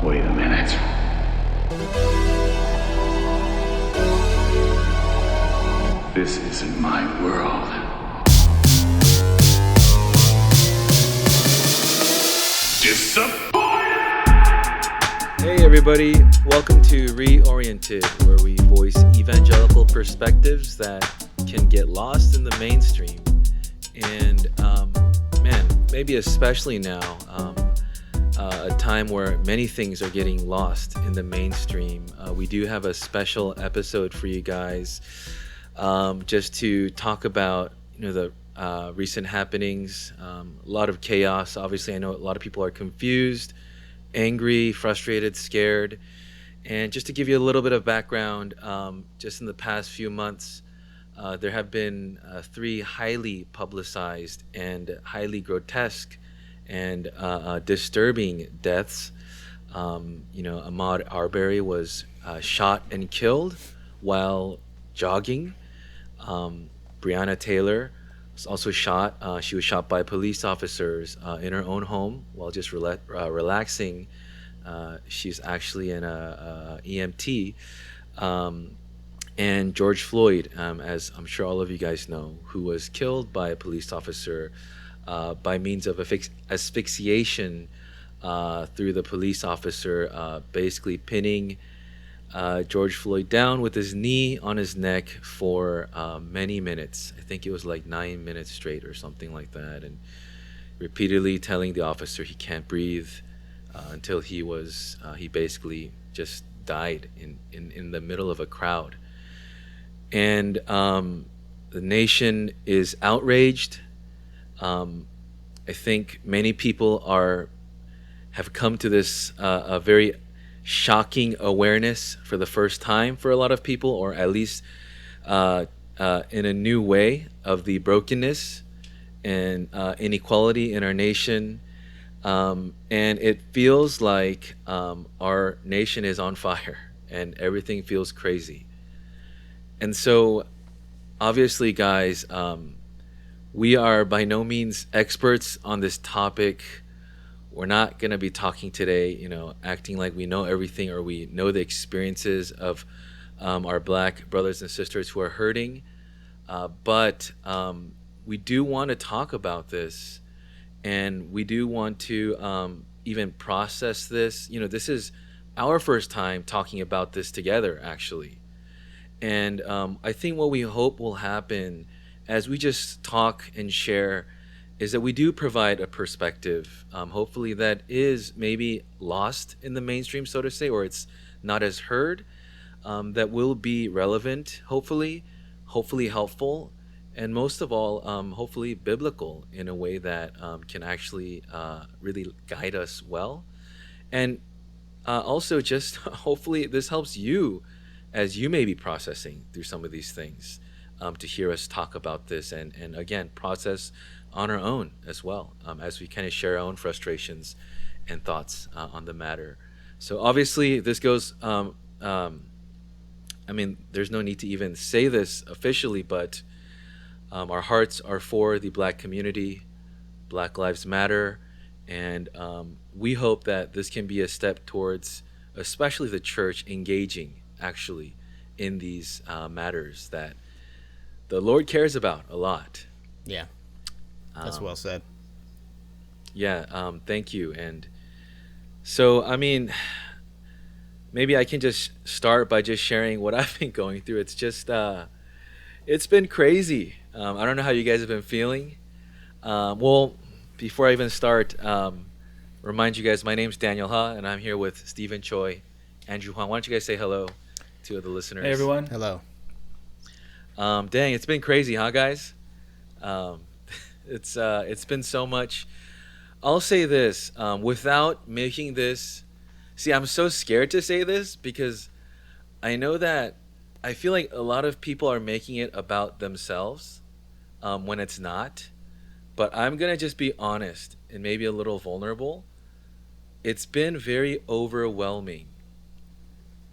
Wait a minute. This isn't my world. Disappointed! Hey everybody, welcome to Reoriented, where we voice evangelical perspectives that can get lost in the mainstream. And maybe especially now, a time where many things are getting lost in the mainstream. We do have a special episode for you guys, just to talk about the recent happenings. A lot of chaos. Obviously, I know a lot of people are confused, angry, frustrated, scared. And just to give you a little bit of background, just in the past few months, there have been three highly publicized and highly grotesque and disturbing deaths. Ahmaud Arbery was shot and killed while jogging. Breonna Taylor was also shot. She was shot by police officers in her own home while just relaxing. She's actually an EMT. And George Floyd, as I'm sure all of you guys know, who was killed by a police officer by means of asphyxiation through the police officer basically pinning George Floyd down with his knee on his neck for many minutes. I think it was like 9 minutes straight or something like that, and repeatedly telling the officer he can't breathe until he basically just died in the middle of a crowd. And the nation is outraged. I think many people have come to this a very shocking awareness for the first time for a lot of people, or at least in a new way of the brokenness and inequality in our nation. And it feels like our nation is on fire and everything feels crazy. And so, obviously, guys, we are by no means experts on this topic. We're not going to be talking today, acting like we know everything or we know the experiences of our Black brothers and sisters who are hurting. But we do want to talk about this, and we do want to even process this. This is our first time talking about this together, actually. And I think what we hope will happen as we just talk and share is that we do provide a perspective, hopefully that is maybe lost in the mainstream, so to say, or it's not as heard, that will be relevant, hopefully helpful, and most of all, hopefully biblical in a way that can actually really guide us well. And also just hopefully this helps you as you may be processing through some of these things, to hear us talk about this and again, process on our own as well, as we kind of share our own frustrations and thoughts on the matter. So obviously this goes, there's no need to even say this officially, but our hearts are for the Black community, Black Lives Matter, and we hope that this can be a step towards, especially the church, engaging actually in these matters that the Lord cares about a lot. Yeah, that's well said. Yeah, thank you. And so, maybe I can just start by just sharing what I've been going through. It's just, it's been crazy. I don't know how you guys have been feeling. Well, before I even start, remind you guys, my name's Daniel Ha, and I'm here with Stephen Choi, Andrew Huang. Why don't you guys say hello to the listeners? Hey, everyone. Hello. Dang, it's been crazy, huh, guys? It's been so much. I'll say this, without making this. See, I'm so scared to say this because I know that I feel like a lot of people are making it about themselves when it's not. But I'm gonna just be honest and maybe a little vulnerable. It's been very overwhelming.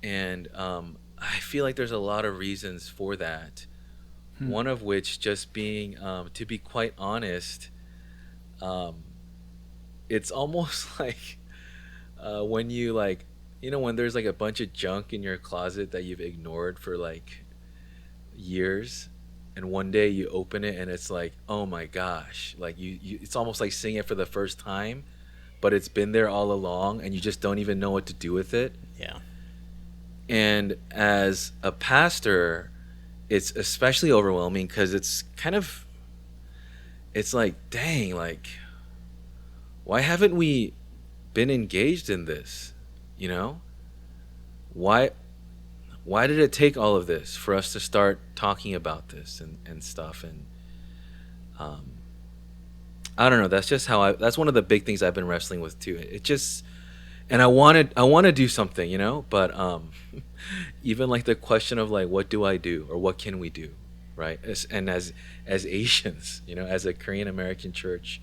And I feel like there's a lot of reasons for that. One of which just being, to be quite honest, it's almost like when you like, when there's like a bunch of junk in your closet that you've ignored for like years, and one day you open it and it's like, oh my gosh, like it's almost like seeing it for the first time, but it's been there all along and you just don't even know what to do with it. Yeah. And as a pastor, it's especially overwhelming because it's like, dang, like, why haven't we been engaged in this? You know? Why did it take all of this for us to start talking about this and stuff? And um, I don't know. That's just that's one of the big things I've been wrestling with too. It just, and I want to do something, but even like the question of like, what do I do or what can we do? Right. As Asians, as a Korean American church,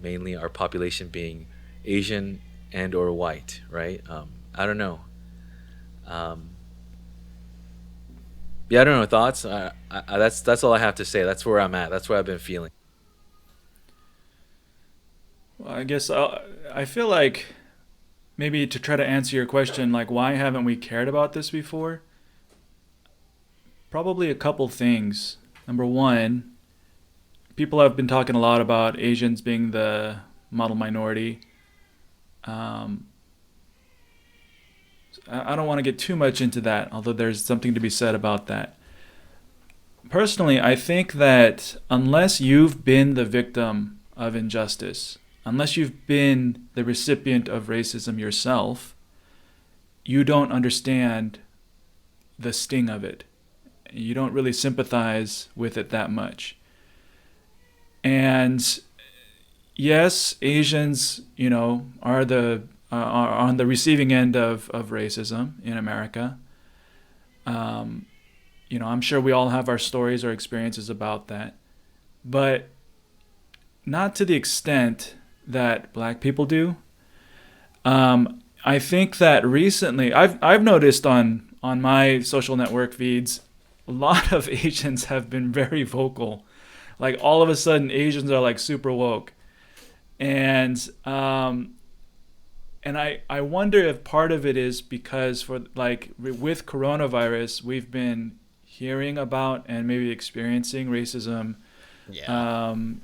mainly our population being Asian and or white, right? I don't know. Um, yeah, I don't know. Thoughts? That's all I have to say. That's where I'm at. That's where I've been feeling. Well, I guess I feel like maybe to try to answer your question, like why haven't we cared about this before? Probably a couple things. Number one, people have been talking a lot about Asians being the model minority. Um, I don't want to get too much into that, although there's something to be said about that. Personally, I think that unless you've been the victim of injustice, unless you've been the recipient of racism yourself, you don't understand the sting of it. You don't really sympathize with it that much. And yes, Asians, are on the receiving end of racism in America. Um, I'm sure we all have our stories or experiences about that, but not to the extent that Black people do. I think that recently, I've noticed on my social network feeds, a lot of Asians have been very vocal. Like all of a sudden, Asians are like super woke, and I wonder if part of it is because for like with coronavirus, we've been hearing about and maybe experiencing racism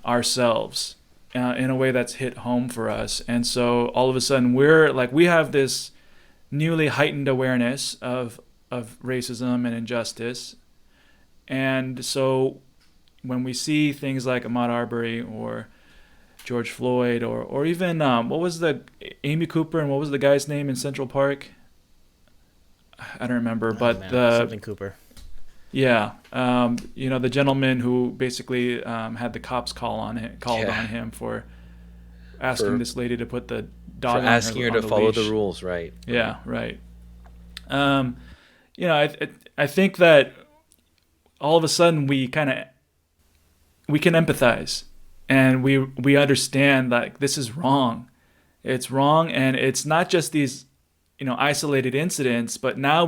ourselves in a way that's hit home for us. And so all of a sudden we have this newly heightened awareness of racism and injustice. And so when we see things like Ahmaud Arbery or George Floyd or even what was the Amy Cooper and what was the guy's name in Central Park? I don't remember, but something Cooper. Yeah, the gentleman who basically had the cops called on him for asking this lady to put the dog for on asking her on to the follow leash. the rules, right? Yeah, right. I think that all of a sudden we can empathize and we understand that this is wrong. It's wrong, and it's not just these isolated incidents, but I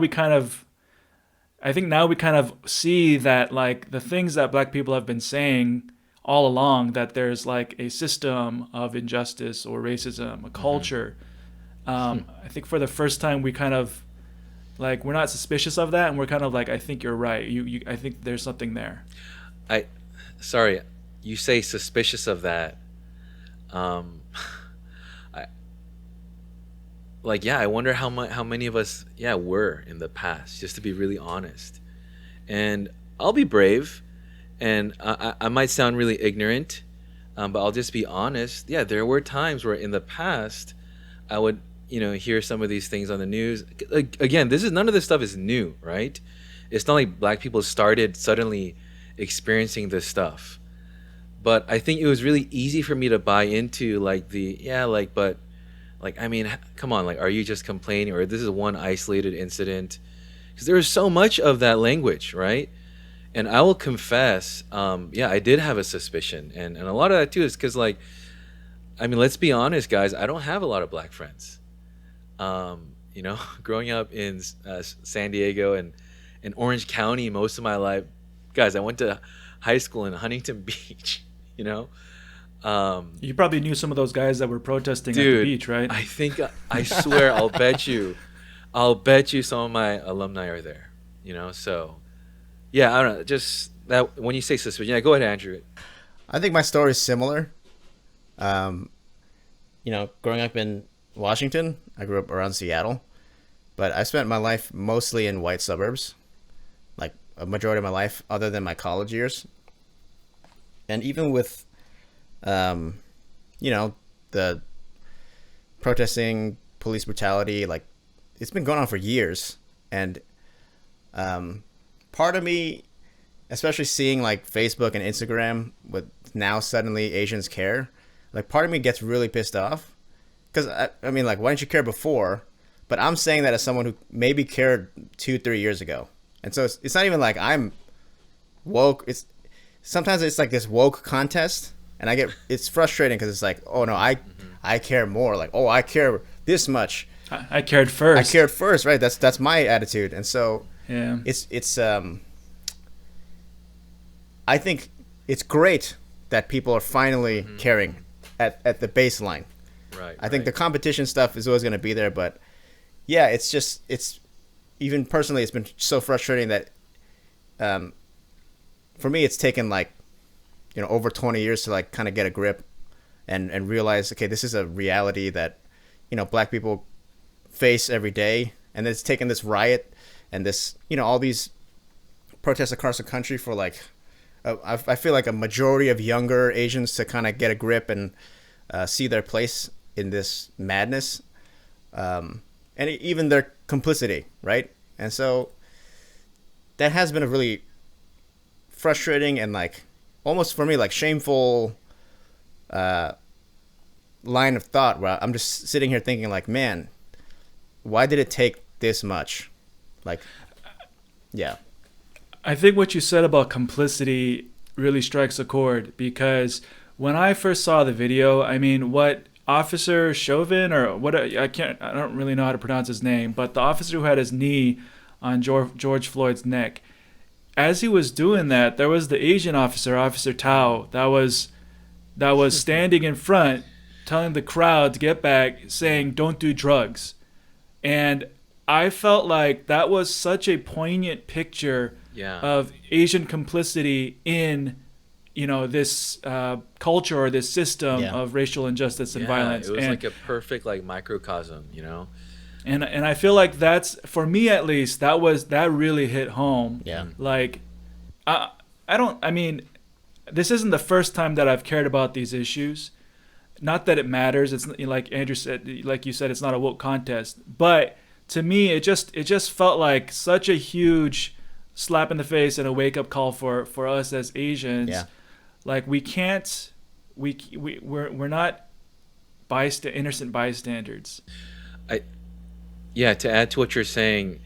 think now we kind of see that like the things that Black people have been saying all along, that there's like a system of injustice or racism, a culture. I think for the first time we kind of like we're not suspicious of that, and we're kind of like, I think you're right. I think there's something there. Sorry, you say suspicious of that. Um, I I wonder how many of us were in the past, just to be really honest. And I'll be brave, and I might sound really ignorant, but I'll just be honest. Yeah, there were times where in the past I would hear some of these things on the news. Again, none of this stuff is new, right? It's not like Black people started suddenly experiencing this stuff. But I think it was really easy for me to buy into but I mean, come on, like, are you just complaining, or this is one isolated incident? Because there is so much of that language, right? And I will confess, I did have a suspicion, and a lot of that too is because, like, I mean, let's be honest, guys, I don't have a lot of Black friends. Growing up in San Diego and in Orange County most of my life, guys, I went to high school in Huntington Beach, You probably knew some of those guys that were protesting at the Dude, beach, right? I think I swear I'll bet you some of my alumni are there. So yeah, I don't know. Just that when you say suspicion, yeah, go ahead, Andrew. I think my story is similar. Growing up in Washington, I grew up around Seattle, but I spent my life mostly in white suburbs, like a majority of my life, other than my college years. And even with, the protesting, police brutality, like it's been going on for years. And part of me, especially seeing like Facebook and Instagram with now suddenly Asians care, like part of me gets really pissed off because I mean, like, why didn't you care before? But I'm saying that as someone who maybe cared 2-3 years ago. And so it's not even like I'm woke. Sometimes it's like this woke contest, and it's frustrating because it's like, oh no, I care more. Like, oh, I care this much. I cared first. I cared first, right? That's my attitude. And so Yeah. it's I think it's great that people are finally caring at the baseline. Right. I think the competition stuff is always going to be there, but yeah, it's even personally, it's been so frustrating that for me, it's taken like, over 20 years to like kind of get a grip and realize, okay, this is a reality that, black people face every day. And it's taken this riot and this, all these protests across the country for like, I feel like a majority of younger Asians to kind of get a grip and see their place in this madness. And even their complicity, right? And so that has been a really frustrating and like almost for me like shameful line of thought where I'm just sitting here thinking like, man, why did it take this much? Like, yeah. I think what you said about complicity really strikes a chord because when I first saw the video, I mean, what Officer Chauvin or what I don't really know how to pronounce his name, but the officer who had his knee on George Floyd's neck, as he was doing that, there was the Asian officer, Officer Tao, that was standing in front, telling the crowd to get back, saying, "Don't do drugs," and I felt like that was such a poignant picture of Asian complicity in this culture or this system of racial injustice and violence. It was like a perfect like microcosm, And I feel like that's, for me at least, that really hit home. Yeah. Like, I mean, this isn't the first time that I've cared about these issues. Not that it matters. It's like Andrew said, like you said, it's not a woke contest. But to me, it just felt like such a huge slap in the face and a wake up call for us as Asians. Yeah. Like we're not innocent bystanders. To add to what you're saying,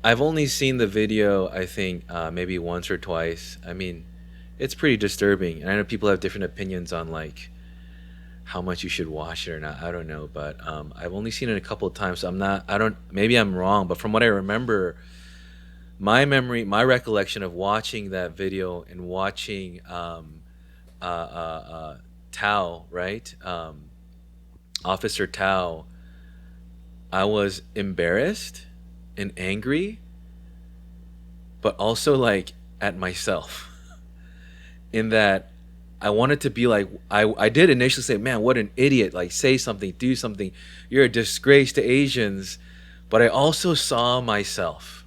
I've only seen the video, I think, maybe once or twice. I mean, it's pretty disturbing. And I know people have different opinions on, like, how much you should watch it or not. I don't know. But I've only seen it a couple of times. So maybe I'm wrong. But from what I remember, my recollection of watching that video and watching Tao, right? Officer Tao, I was embarrassed and angry, but also like at myself in that I wanted to be like, I did initially say, man, what an idiot, like say something, do something, you're a disgrace to Asians. But I also saw myself,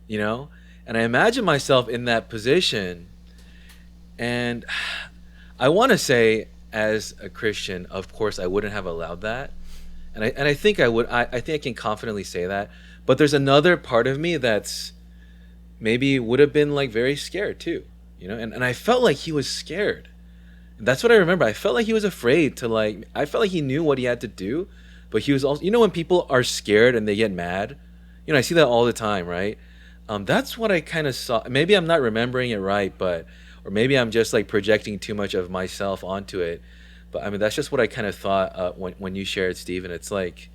and I imagine myself in that position. And I want to say, as a Christian, of course, I wouldn't have allowed that. And I think I would. I think I can confidently say that. But there's another part of me that's maybe would have been like very scared too, And I felt like he was scared. That's what I remember. I felt like he was afraid to I felt like he knew what he had to do, but he was also, when people are scared and they get mad, I see that all the time, right? That's what I kind of saw. Maybe I'm not remembering it right, or maybe I'm just like projecting too much of myself onto it. But I mean, that's just what I kind of thought when you shared, Stephen. It's like,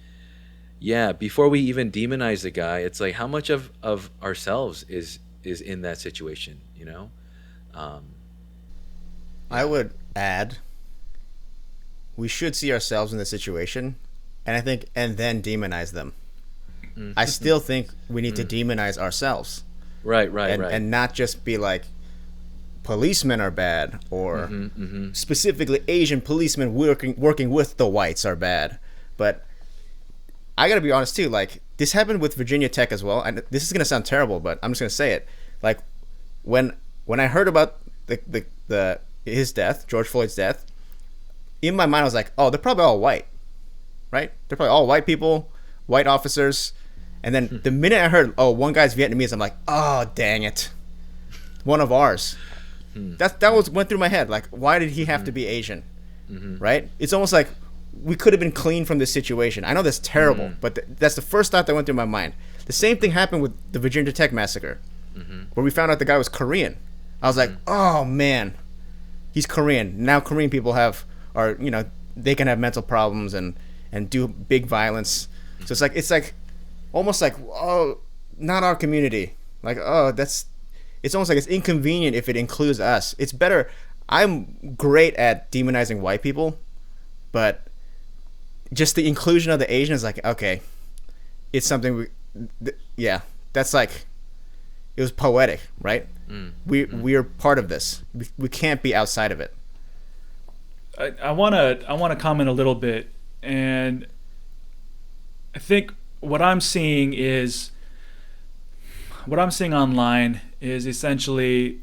yeah, before we even demonize the guy, it's like how much of ourselves is in that situation, I would add we should see ourselves in the situation, and then demonize them. I still think we need to demonize ourselves. Right. And not just be like, policemen are bad, or specifically Asian policemen working with the whites are bad. But I gotta be honest too, like, this happened with Virginia Tech as well, and this is gonna sound terrible, but I'm just gonna say it. Like, when I heard about his death, George Floyd's death, in my mind I was like, oh, they're probably all white, right? They're probably all white people, white officers. And then the minute I heard, oh, one guy's Vietnamese, I'm like, oh, dang it, one of ours. That went through my head. Like, why did he have to be Asian? Right? It's almost like we could have been clean from this situation. I know that's terrible, but that's the first thought that went through my mind. The same thing happened with the Virginia Tech massacre, where we found out the guy was Korean. I was like, oh man, he's Korean. Now Korean people they can have mental problems and do big violence. So it's like almost like, oh, not our community. Like, oh, it's almost like it's inconvenient if it includes us. It's better. I'm great at demonizing white people, but just the inclusion of the Asian is like, okay, it's something that's like, it was poetic, right? We're part of this. We can't be outside of it. I want to comment a little bit, and I think what I'm seeing online is essentially,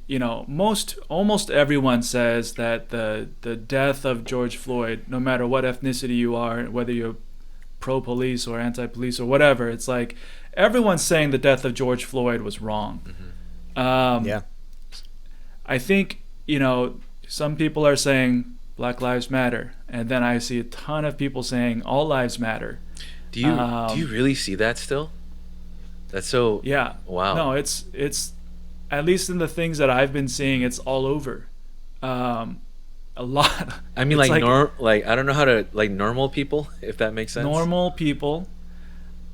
almost everyone says that the death of George Floyd, no matter what ethnicity you are, whether you're pro-police or anti-police or whatever, it's like everyone's saying the death of George Floyd was wrong. Yeah. I think, some people are saying Black Lives Matter, and then I see a ton of people saying all lives matter. Do you really see that still? That's so... Yeah. Wow. No, it's at least in the things that I've been seeing, it's all over. A lot. I mean, like I don't know how to, like, normal people, if that makes sense. Normal people,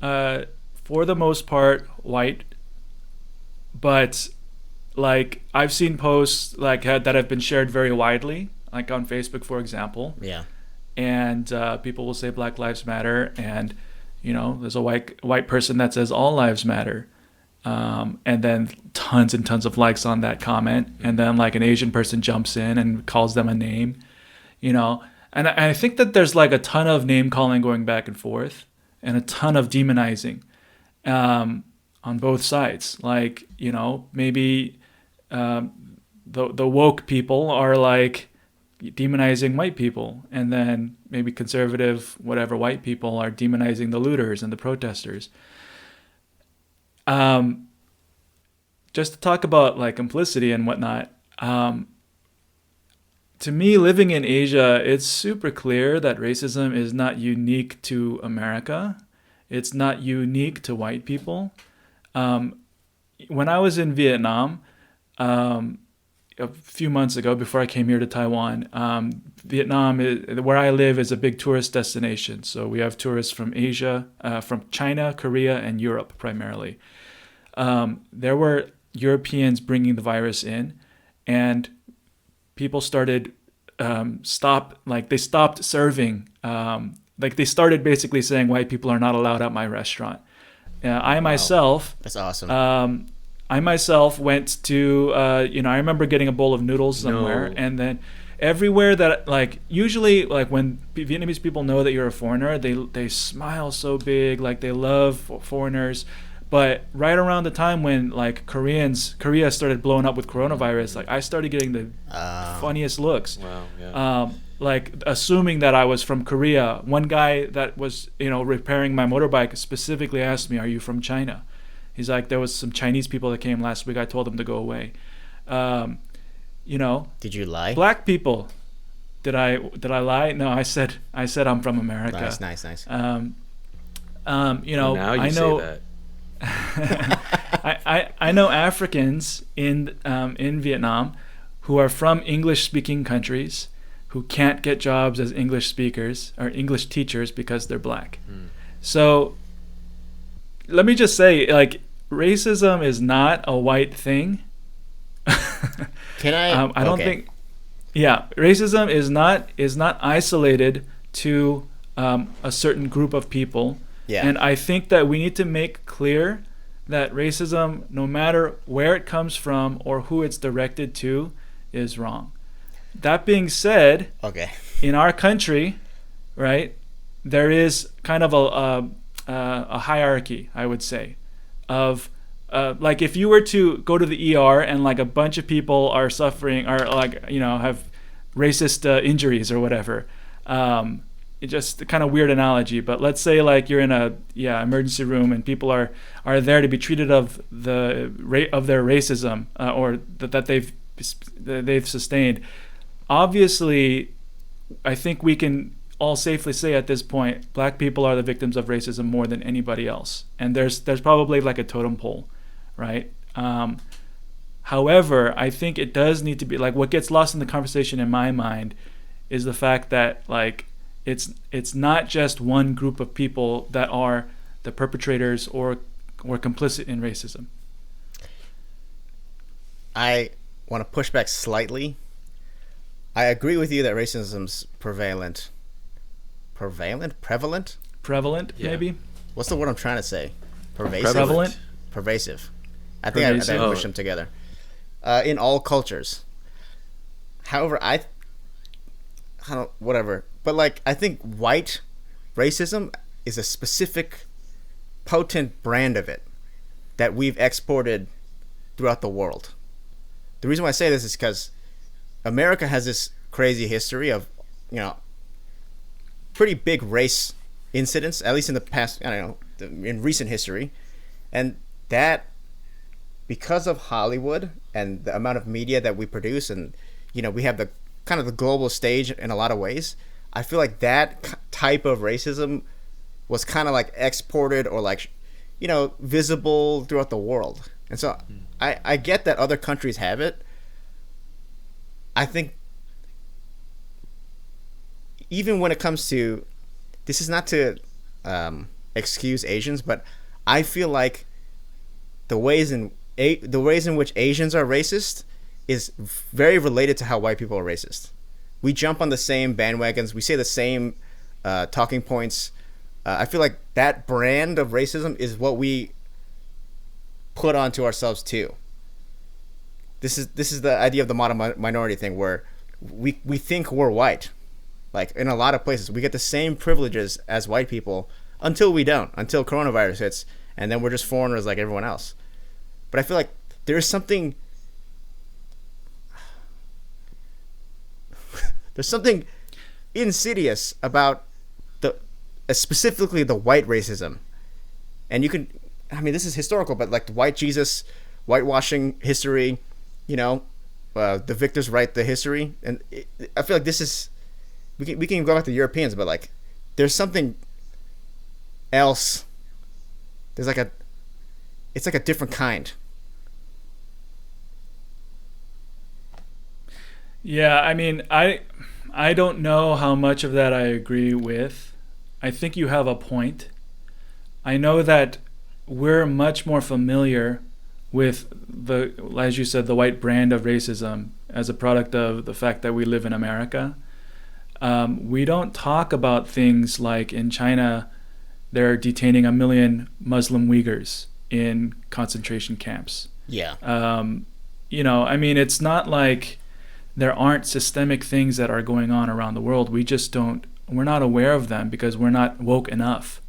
for the most part, white, but like I've seen posts like that have been shared very widely, like on Facebook, for example. Yeah. And people will say Black Lives Matter, and there's a white person that says all lives matter, and then tons and tons of likes on that comment, and then like an Asian person jumps in and calls them a name, and I think that there's like a ton of name calling going back and forth, and a ton of demonizing on both sides. Like, maybe the woke people are like demonizing white people, and then maybe conservative whatever white people are demonizing the looters and the protesters. Just to talk about like complicity and whatnot, to me, living in Asia, it's super clear that racism is not unique to America. It's not unique to white people. When I was in Vietnam, a few months ago, before I came here to Taiwan, Vietnam, where I live, is a big tourist destination. So we have tourists from Asia, from China, Korea, and Europe primarily. There were Europeans bringing the virus in, and people started they stopped serving. They started basically saying white people are not allowed at my restaurant. I myself, that's awesome. I myself went to, I remember getting a bowl of noodles somewhere, and then everywhere that, like, usually, like, when Vietnamese people know that you're a foreigner, they smile so big, like, they love foreigners. But right around the time when, like, Korea started blowing up with coronavirus, like, I started getting the funniest looks. Wow, yeah. Like, assuming that I was from Korea. One guy that was, repairing my motorbike specifically asked me, "Are you from China?" He's like, "There was some Chinese people that came last week. I told them to go away." Did you lie? Black people. Did I lie? No, I said I'm from America. Nice. Now you I know say that. I know Africans in Vietnam who are from English-speaking countries who can't get jobs as English speakers or English teachers because they're black. So let me just say, like, racism is not a white thing. Can I? I don't think. Yeah, racism is not isolated to a certain group of people. Yeah. And I think that we need to make clear that racism, no matter where it comes from or who it's directed to, is wrong. That being said, Okay. in our country, right, there is kind of a hierarchy, I would say, of like if you were to go to the ER and like a bunch of people are suffering or like, you know, have racist injuries or whatever. It's just a kind of weird analogy, but let's say like you're in a emergency room and people are there to be treated of their racism or that they've sustained. Obviously, I think we can all safely say at this point, black people are the victims of racism more than anybody else, and there's probably like a totem pole, right? However, I think it does need to be like what gets lost in the conversation in my mind is the fact that like it's not just one group of people that are the perpetrators or complicit in racism. I want to push back slightly. I agree with you that racism's prevalent, Yeah. maybe. What's the word I'm trying to say? Pervasive. Prevalent. Pervasive. I think I Pervasive. push them together. In all cultures. However, I don't, whatever. But like, I think white racism is a specific, potent brand of it that we've exported throughout the world. The reason why I say this is because America has this crazy history of, you know, pretty big race incidents, at least in the past, I don't know, in recent history. And that, because of Hollywood and the amount of media that we produce, and, you know, we have the kind of the global stage in a lot of ways, I feel like that type of racism was kind of like exported or like, you know, visible throughout the world. And so I get that other countries have it. I think even when it comes to, this is not to excuse Asians, but I feel like the ways in which Asians are racist is very related to how white people are racist. We jump on the same bandwagons. We say the same talking points. I feel like that brand of racism is what we put onto ourselves too. This is the idea of the model minority thing, where we think we're white. Like in a lot of places, we get the same privileges as white people until we don't, until coronavirus hits, and then we're just foreigners like everyone else. But I feel like there's something insidious about specifically the white racism. And you can, I mean, this is historical, but like the white Jesus, whitewashing history, you know, the victors write the history. And I feel like this is, we can go back to Europeans, but like there's something else. There's like it's like a different kind. Yeah, I mean, I don't know how much of that I agree with. I think you have a point. I know that we're much more familiar with as you said, the white brand of racism as a product of the fact that we live in America. We don't talk about things like in China, they're detaining 1 million Muslim Uyghurs in concentration camps. Yeah. You know, I mean, it's not like there aren't systemic things that are going on around the world. We're not aware of them because we're not woke enough.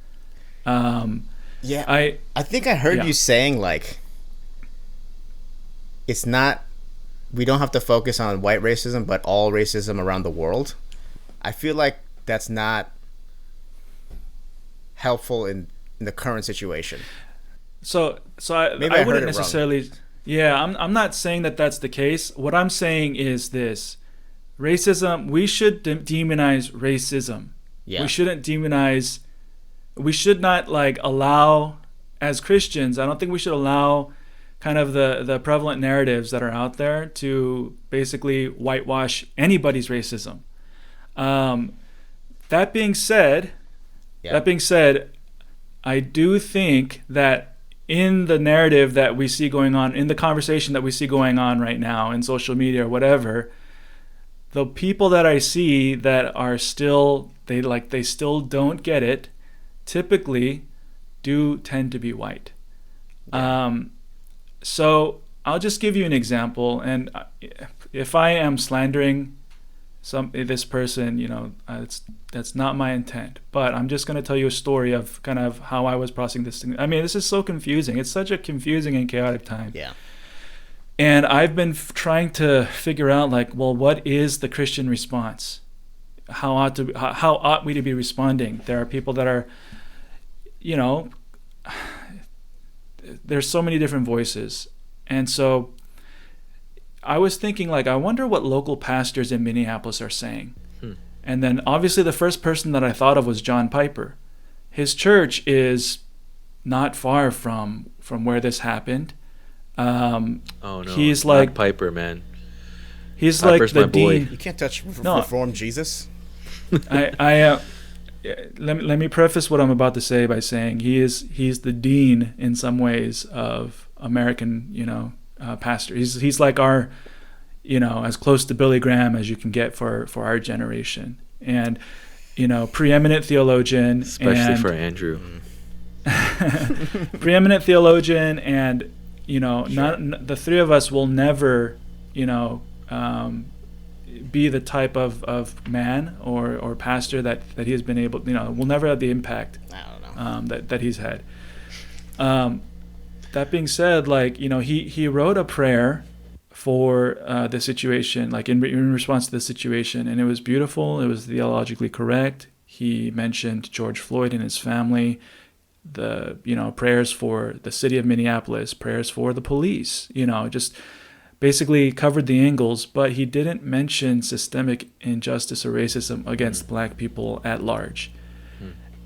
Yeah. I think I heard you saying like, it's not, we don't have to focus on white racism, but all racism around the world. I feel like that's not helpful in the current situation. So I wouldn't necessarily wrong. Yeah, I'm not saying that that's the case. What I'm saying is this: racism. We should demonize racism. Yeah. We shouldn't demonize. We should not like allow, as Christians, I don't think we should allow kind of the prevalent narratives that are out there to basically whitewash anybody's racism. That being said, I do think that in the narrative that we see going on, in the conversation that we see going on right now in social media or whatever, the people that I see that are still they still don't get it, typically do tend to be white. So I'll just give you an example, and if I am slandering this person, that's not my intent. But I'm just going to tell you a story of kind of how I was processing this thing. I mean, this is so confusing. It's such a confusing and chaotic time. Yeah. And I've been trying to figure out, like, well, what is the Christian response? How ought we to be responding? There are people that are, there's so many different voices. And so I was thinking, like, I wonder what local pastors in Minneapolis are saying. And then obviously the first person that I thought of was John Piper. His church is not far from where this happened. Oh no, he's not like Piper, man. He's Piper's like my the boy. dean. You can't touch No. Reformed Jesus. Let me preface what I'm about to say by saying he's the dean in some ways of American pastor. He's like our as close to Billy Graham as you can get for our generation, and preeminent theologian, Especially and for Andrew. preeminent theologian, and not the three of us will never be the type of man or pastor that he has been able, will never have the impact I don't know. that he's had. That being said, like, he wrote a prayer for the situation, like in response to the situation, and it was beautiful. It was theologically correct. He mentioned George Floyd and his family, the prayers for the city of Minneapolis, prayers for the police, just basically covered the angles, but he didn't mention systemic injustice or racism against black people at large.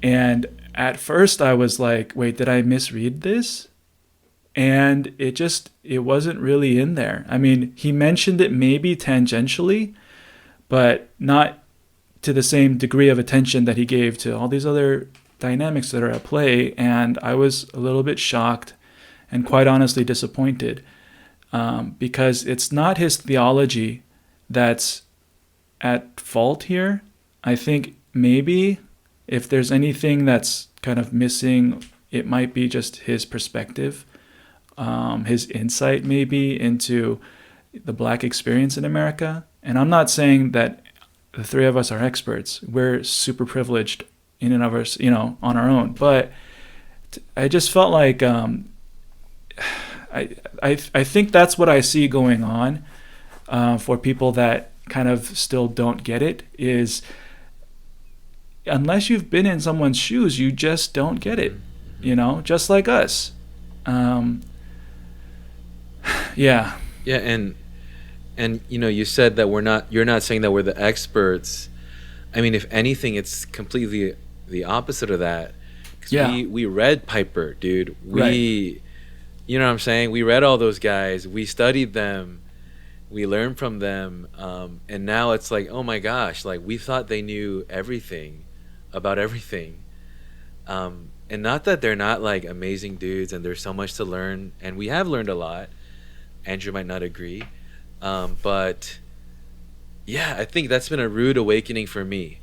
And at first I was like, wait, did I misread this? And it wasn't really in there. I mean, he mentioned it maybe tangentially, but not to the same degree of attention that he gave to all these other dynamics that are at play. And I was a little bit shocked and quite honestly disappointed, because it's not his theology that's at fault here. I think maybe if there's anything that's kind of missing, it might be just his perspective, his insight maybe into the black experience in America. And I'm not saying that the three of us are experts. We're super privileged in and of us, on our own. But I just felt like I think that's what I see going on for people that kind of still don't get it, is unless you've been in someone's shoes, you just don't get it, just like us. Yeah, and you said that you're not saying that we're the experts. I mean, if anything, it's completely the opposite of that. 'Cause we read Piper, dude. Right. You know what I'm saying? We read all those guys. We studied them. We learned from them. And now it's like, oh my gosh, like we thought they knew everything about everything. And not that they're not like amazing dudes and there's so much to learn. And we have learned a lot. Andrew might not agree. But yeah, I think that's been a rude awakening for me.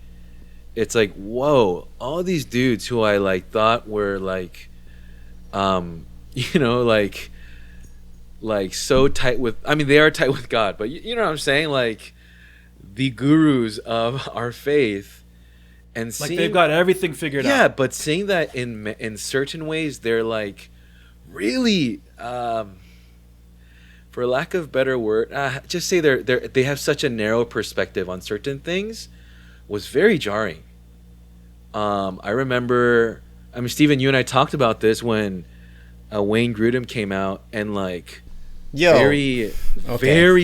It's like, whoa, all these dudes who I like thought were like, like so tight with, I mean, they are tight with God, but you know what I'm saying? Like the gurus of our faith, and like they've got everything figured out. Yeah, but seeing that in certain ways, they're like really, for lack of better word, just say they have such a narrow perspective on certain things, was very jarring. I remember, I mean, Stephen, you and I talked about this when Wayne Grudem came out and like very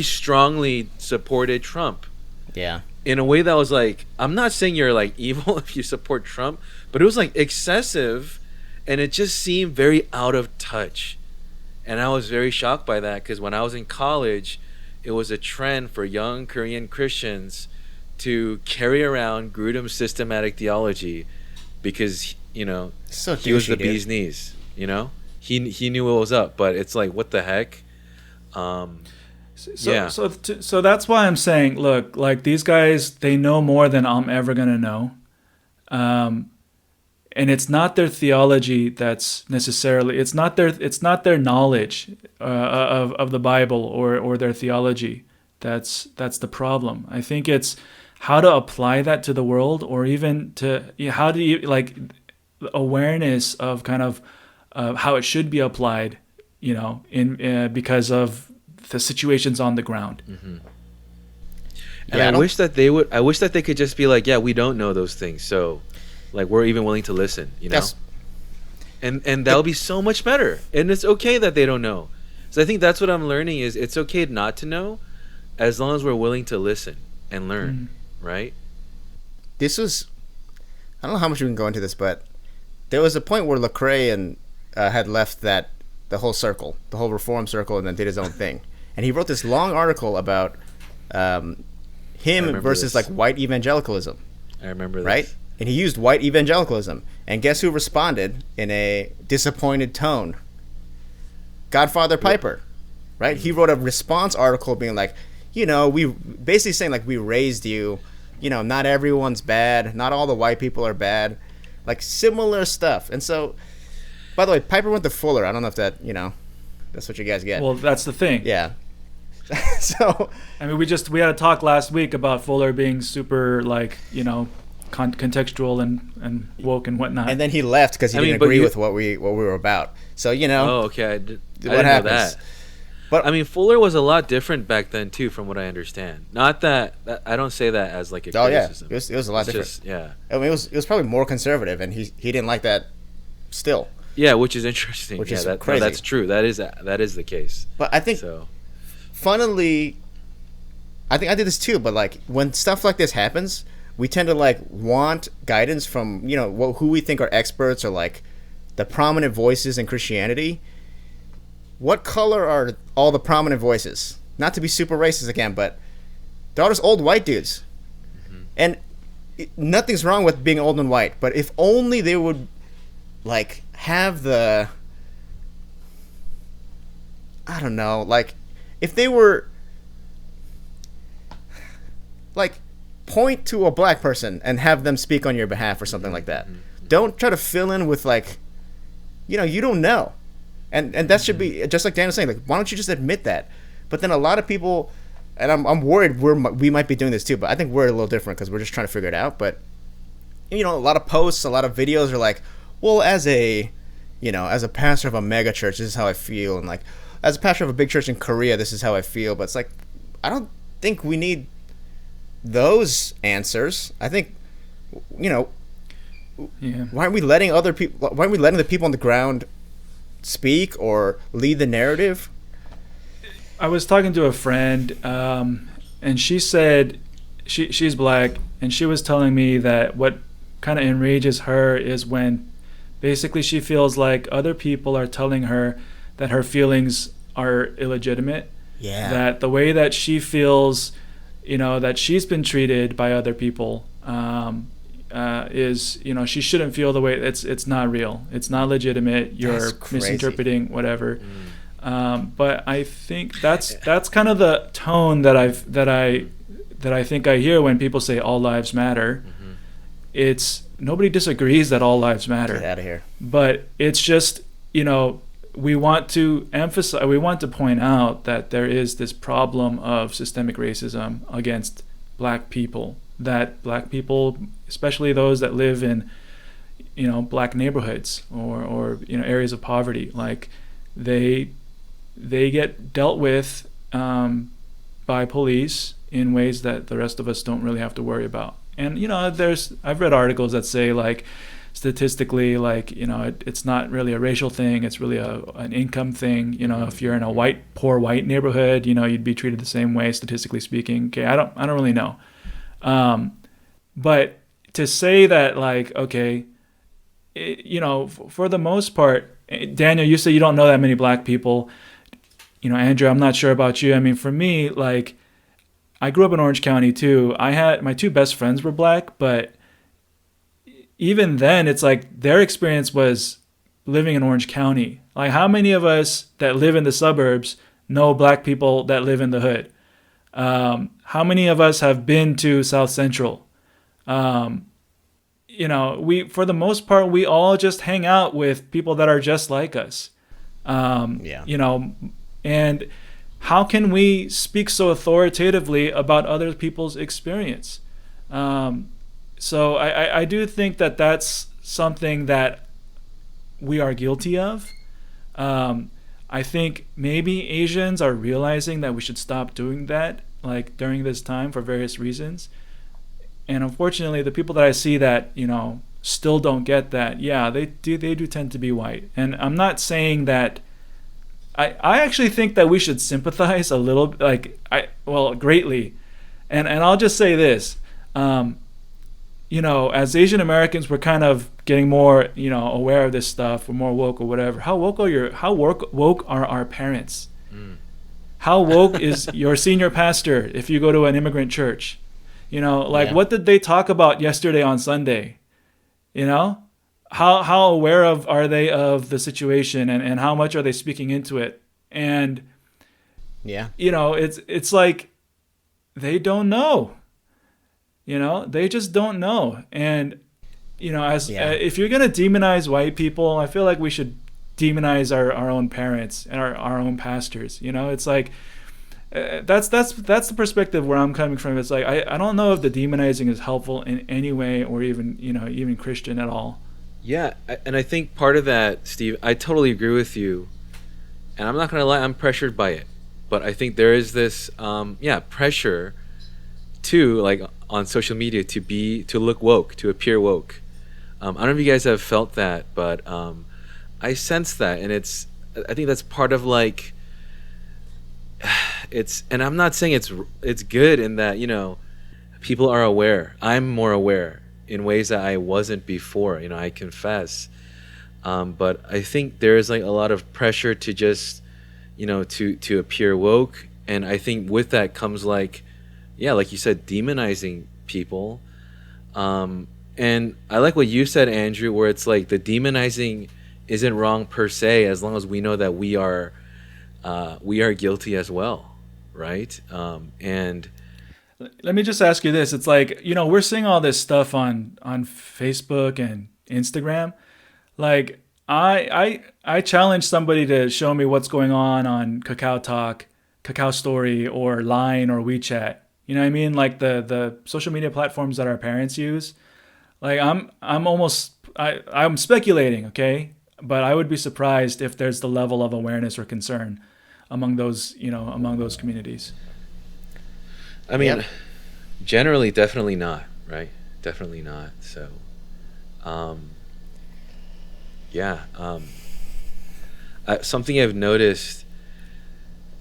strongly supported Trump. Yeah. In a way that was like, I'm not saying you're like evil if you support Trump, but it was like excessive, and it just seemed very out of touch. And I was very shocked by that, because when I was in college, it was a trend for young Korean Christians to carry around Grudem's systematic theology, because he was the bee's knees. He knew what was up, but it's like, what the heck? Yeah. So that's why I'm saying, look, like these guys, they know more than I'm ever gonna know, and it's not their theology that's necessarily, it's not their knowledge of the Bible or their theology that's the problem. I think it's how to apply that to the world, or even to how do you like awareness of kind of how it should be applied, in because of the situations on the ground. Mm-hmm. And I wish that they would. I wish that they could just be like, yeah, we don't know those things, so like we're even willing to listen, Yes. And that would be so much better. And it's okay that they don't know. So I think that's what I'm learning is it's okay not to know, as long as we're willing to listen and learn, right? This was, I don't know how much we can go into this, but there was a point where Lecrae and had left the whole circle, the whole reform circle, and then did his own thing. And he wrote this long article about him versus this. like white evangelicalism. I remember this. Right? And he used white evangelicalism. And guess who responded in a disappointed tone? Godfather Piper. Right? He wrote a response article being like, we basically saying like, we raised you, not everyone's bad, not all the white people are bad, like similar stuff. And so, by the way, Piper went to Fuller. I don't know if that, that's what you guys get. Well, that's the thing. Yeah. So I mean, we had a talk last week about Fuller being super like contextual and woke and whatnot. And then he left because he didn't agree with what we were about. So Oh, okay. I didn't what know happens? that. But I mean, Fuller was a lot different back then too, from what I understand. Not that I don't say that as like a criticism. it was a lot different. Just, yeah. I mean, it was probably more conservative, and he didn't like that still. Yeah, which is interesting. Which yeah, is no, crazy. that's true. That is the case. But I think, So, funnily, I think I did this too. But like when stuff like this happens, we tend to like want guidance from who we think are experts or like the prominent voices in Christianity. What color are all the prominent voices? Not to be super racist again, but they're all just old white dudes. And nothing's wrong with being old and white, but if only they would like have the, I don't know, like if they were like point to a black person and have them speak on your behalf or something like that. Don't try to fill in with like, you don't know. And that should be, just like Dan was saying, like, why don't you just admit that? But then a lot of people, and I'm worried we might be doing this too, but I think we're a little different because we're just trying to figure it out. But, a lot of posts, a lot of videos are like, well, as a pastor of a mega church, this is how I feel. And like, as a pastor of a big church in Korea, this is how I feel. But it's like, I don't think we need those answers. I think, Yeah. why aren't we letting the people on the ground speak or lead the narrative? I was talking to a friend, and she said she's black, and she was telling me that what kind of enrages her is when basically she feels like other people are telling her that her feelings are illegitimate. Yeah. That the way that she feels, that she's been treated by other people, is she shouldn't feel the way it's not real, it's not legitimate, you're misinterpreting whatever. But I think that's kind of the tone that I think I hear when people say all lives matter. It's nobody disagrees that all lives matter. Get out of here. But it's just we want to point out that there is this problem of systemic racism against black people, that black people, especially those that live in black neighborhoods or areas of poverty, like they get dealt with by police in ways that the rest of us don't really have to worry about. And I've read articles that say like statistically, like it's not really a racial thing, it's really an income thing. If you're in a poor white neighborhood, you'd be treated the same way statistically speaking. Okay, I don't really know. But to say that, like, okay, for the most part, Daniel, you say you don't know that many black people. Andrew, I'm not sure about you. I mean, for me, like, I grew up in Orange County too. I had my two best friends were black, but even then, it's like their experience was living in Orange County. Like, how many of us that live in the suburbs know black people that live in the hood? How many of us have been to South Central? We, for the most part, we all just hang out with people that are just like us. Yeah. And how can we speak so authoritatively about other people's experience? So I do think that that's something that we are guilty of. I think maybe Asians are realizing that we should stop doing that, like during this time for various reasons. And unfortunately, the people that I see that, still don't get that, yeah, they do tend to be white. And I'm not saying that. I actually think that we should sympathize a little, greatly. And I'll just say this, as Asian Americans, we're kind of getting more, aware of this stuff. We're more woke or whatever. How woke are our parents? How woke is your senior pastor if you go to an immigrant church? What did they talk about yesterday on Sunday? How aware are they of the situation, and how much are they speaking into it? And Yeah. It's like they don't know. They just don't know. And if you're gonna demonize white people, I feel like we should demonize our own parents and our own pastors. It's like that's the perspective where I'm coming from. It's like I don't know if the demonizing is helpful in any way, or even Christian at all. Yeah, and I think part of that, Steve, I totally agree with you. And I'm not going to lie, I'm pressured by it. But I think there is this, pressure to, like, on social media to look woke, to appear woke. I don't know if you guys have felt that, but I sense that. And I think that's part of, like, and I'm not saying it's good in that, people are aware. I'm more aware in ways that I wasn't before, I confess. But I think there is like a lot of pressure to just, to appear woke. And I think with that comes like you said, demonizing people. And I like what you said, Andrew, where it's like the demonizing isn't wrong per se, as long as we know that we are guilty as well. Right. And let me just ask you this. It's like, we're seeing all this stuff on Facebook and Instagram. Like, I challenge somebody to show me what's going on Kakao Talk, Kakao Story, or Line, or WeChat. You know what I mean? Like the social media platforms that our parents use. Like, I'm speculating, okay? But I would be surprised if there's the level of awareness or concern among those communities. I mean, generally, definitely not, right? Definitely not. So, something I've noticed,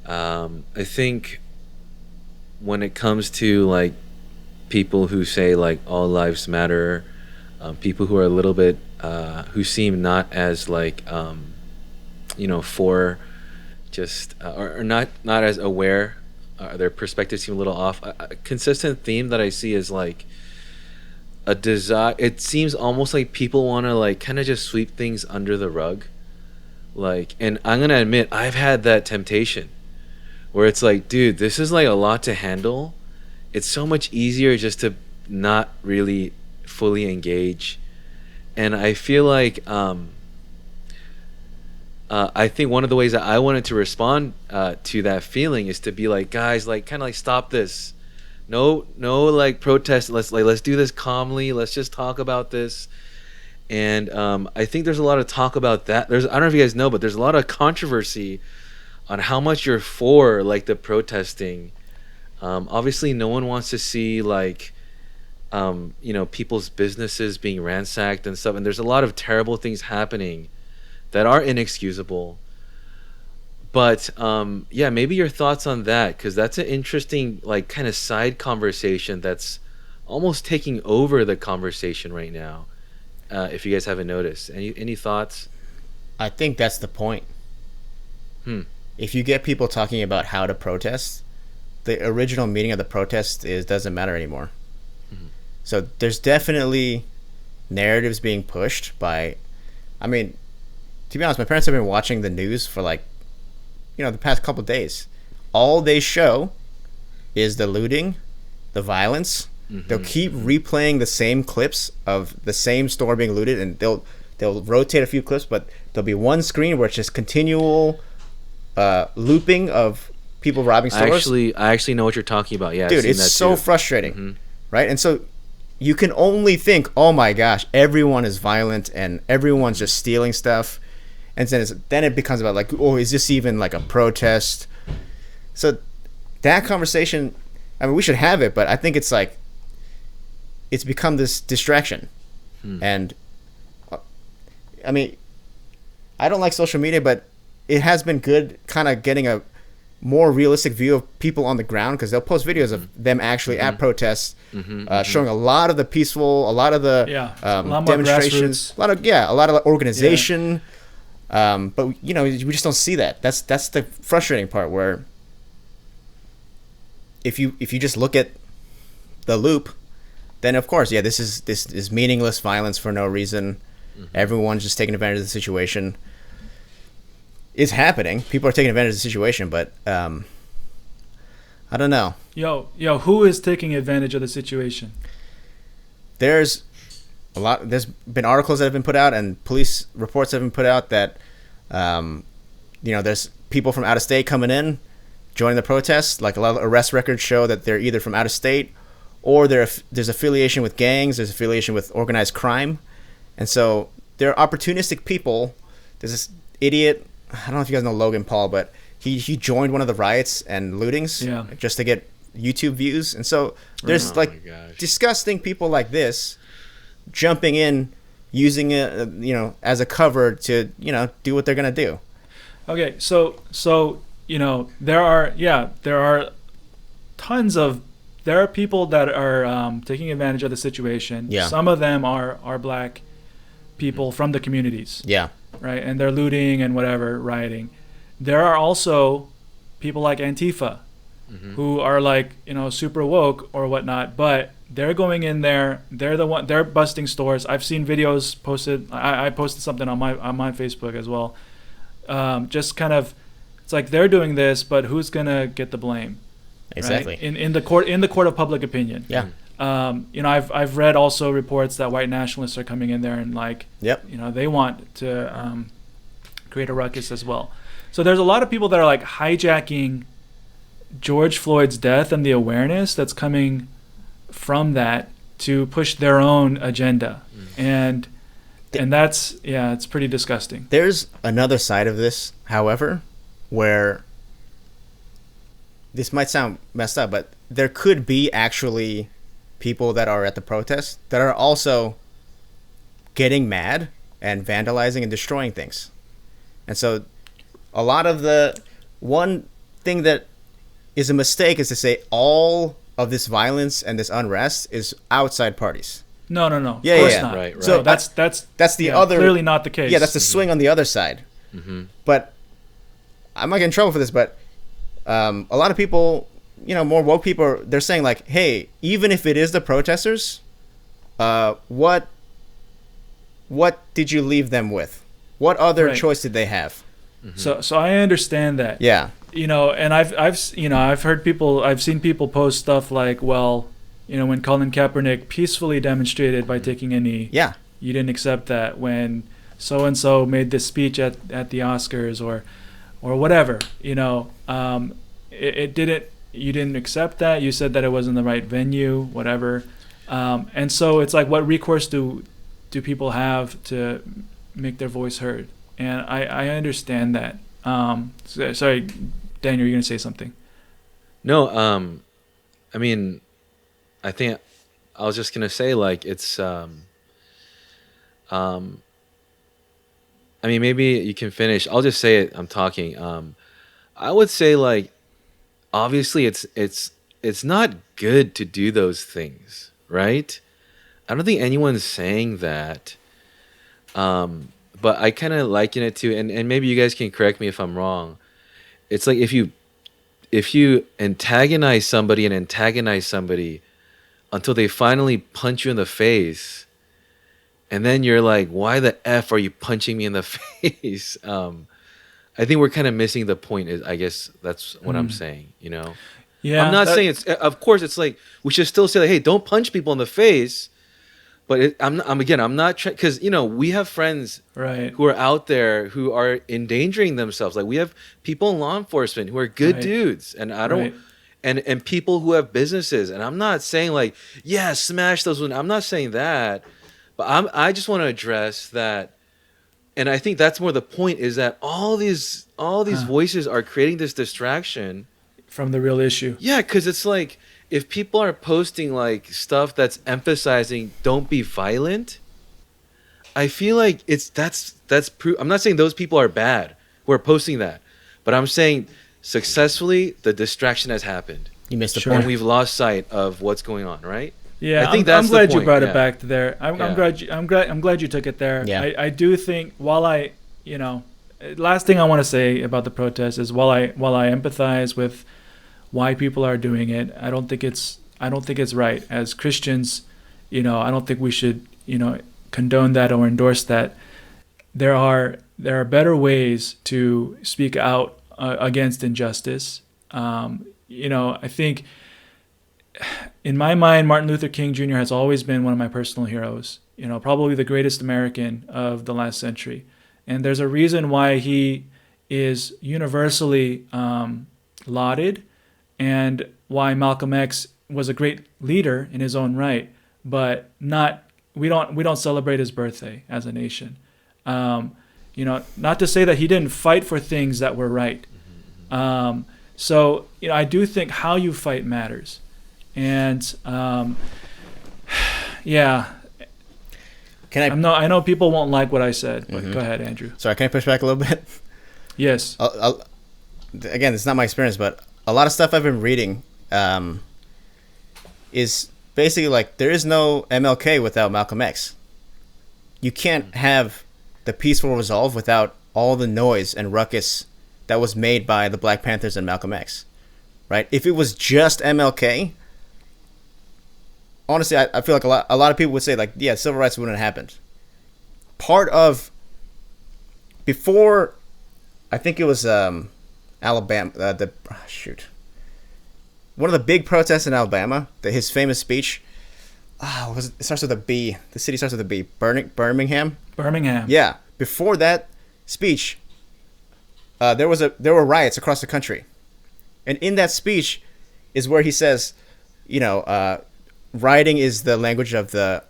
I think when it comes to, like, people who say, like, all lives matter, people who are a little bit, who seem not as, like, for just, or not as aware, their perspectives seem a little off. A consistent theme that I see is like a desire. It seems almost like people want to like kind of just sweep things under the rug. Like, and I'm gonna admit, I've had that temptation where it's like, dude, this is like a lot to handle. It's so much easier just to not really fully engage. And I feel like I think one of the ways that I wanted to respond to that feeling is to be like, guys, like, kind of like, stop this. No, like, protest. Let's do this calmly. Let's just talk about this. And I think there's a lot of talk about that. I don't know if you guys know, but there's a lot of controversy on how much you're for, like, the protesting. Obviously, no one wants to see, like, people's businesses being ransacked and stuff. And there's a lot of terrible things happening that are inexcusable. But maybe your thoughts on that, because that's an interesting, like, kind of side conversation that's almost taking over the conversation right now. If you guys haven't noticed, any thoughts? I think that's the point. If you get people talking about how to protest, the original meaning of the protest doesn't matter anymore. So there's definitely narratives being pushed by, I mean, to be honest, my parents have been watching the news for like the past couple of days, all they show is the looting, the violence. They'll keep replaying the same clips of the same store being looted, and they'll rotate a few clips, but there'll be one screen where it's just continual looping of people robbing stores. I actually know what you're talking about. Yeah, dude, I've seen it's that so too. frustrating, right? And so you can only think, oh my gosh, everyone is violent and everyone's just stealing stuff, and then it becomes about like, oh, is this even like a protest? So that conversation, I mean, we should have it, but I think it's like it's become this distraction. And I mean, I don't like social media, but it has been good kind of getting a more realistic view of people on the ground, because they'll post videos of them actually at protests, showing a lot of the peaceful, a lot of the a lot more demonstrations, grassroots. a lot of organization. But we just don't see that. That's the frustrating part, where if you just look at the loop, then of course, this is meaningless violence for no reason. Everyone's just taking advantage of the situation. It's happening. People are taking advantage of the situation, but I don't know. Yo, who is taking advantage of the situation? There's been articles that have been put out and police reports that have been put out that there's people from out of state coming in, joining the protests. Like, a lot of arrest records show that they're either from out of state, or there's affiliation with gangs, there's affiliation with organized crime. And so they're opportunistic people. There's this idiot, I don't know if you guys know Logan Paul, but he joined one of the riots and lootings just to get YouTube views. And so there's disgusting people like this jumping in, using it as a cover to do what they're gonna do. Okay, so there are tons of people that are taking advantage of the situation. Yeah. Some of them are black people from the communities. Yeah. Right, and they're looting and whatever, rioting. There are also people like Antifa, who are like super woke or whatnot, but they're going in there. They're busting stores. I've seen videos posted. I posted something on my Facebook as well. Just kind of, it's like they're doing this, but who's gonna get the blame? Exactly. Right? In the court of public opinion. Yeah. I've read also reports that white nationalists are coming in there and they want to create a ruckus as well. So there's a lot of people that are like hijacking George Floyd's death and the awareness that's coming from that to push their own agenda. And that's, it's pretty disgusting. There's another side of this, however, where this might sound messed up, but there could be actually people that are at the protest that are also getting mad and vandalizing and destroying things. And so a lot of the one thing that is a mistake is to say all of this violence and this unrest is outside parties. No. Yeah, of course yeah. not. Right. So that's the other, clearly not the case. Yeah, that's the swing on the other side. But I might get in trouble for this, but a lot of people, more woke people, they're saying like, hey, even if it is the protesters, what did you leave them with? What other choice did they have? So I understand that. Yeah. And I've seen people post stuff like, well, when Colin Kaepernick peacefully demonstrated by taking a knee, you didn't accept that. When so and so made this speech at the Oscars or whatever, it didn't. You didn't accept that. You said that it wasn't the right venue, whatever. And so it's like, what recourse do people have to make their voice heard? And I understand that. Sorry, Daniel, you're gonna say something. No, I mean, I think I was just gonna say like it's I mean, maybe you can finish. I'll just say it. I'm talking. I would say like, obviously it's not good to do those things, right? I don't think anyone's saying that. But I kind of liken it to, and maybe you guys can correct me if I'm wrong. It's like if you antagonize somebody until they finally punch you in the face, and then you're like, why the F are you punching me in the face? I think we're kind of missing the point. Is I guess that's what I'm saying. Yeah, I'm not saying it's. Of course, it's like we should still say, like, hey, don't punch people in the face. But I'm not trying, because we have friends right. who are out there who are endangering themselves. Like we have people in law enforcement who are good Right. dudes, and I don't, Right. and people who have businesses. And I'm not saying like, yeah, smash those. I'm not saying that, but I just want to address that. And I think that's more the point, is that all these voices are creating this distraction From the real issue. Yeah, because it's like, if people are posting like stuff that's emphasizing don't be violent, I feel like that's proof. I'm not saying those people are bad who are posting that, but I'm saying successfully the distraction has happened You missed the Sure. and point. we've lost sight of what's going on, right? Yeah, I think I'm that's the glad you point, brought yeah. it back to there. I'm Yeah. glad you took it there. Yeah. I do think last thing I want to say about the protest is while I empathize with why people are doing it, I don't think it's right. As Christians, I don't think we should condone that or endorse that. There are better ways to speak out against injustice. I think in my mind, Martin Luther King Jr. has always been one of my personal heroes. Probably the greatest American of the last century, and there's a reason why he is universally lauded, and why Malcolm X was a great leader in his own right. But we don't celebrate his birthday as a nation. Not to say that he didn't fight for things that were right. So I do think how you fight matters. And yeah, I know people won't like what I said, but go ahead, Andrew. Sorry, can I push back a little bit? Yes. Again, it's not my experience, but a lot of stuff I've been reading is basically like there is no MLK without Malcolm X. You can't have the peaceful resolve without all the noise and ruckus that was made by the Black Panthers and Malcolm X, right? If it was just MLK, honestly, I feel like a lot of people would say like, yeah, civil rights wouldn't have happened. Part of before, I think it was Alabama. One of the big protests in Alabama, his famous speech. It starts with a B. The city starts with a B. Birmingham. Birmingham. Yeah. Before that speech, there were riots across the country, and in that speech is where he says, rioting is the language of the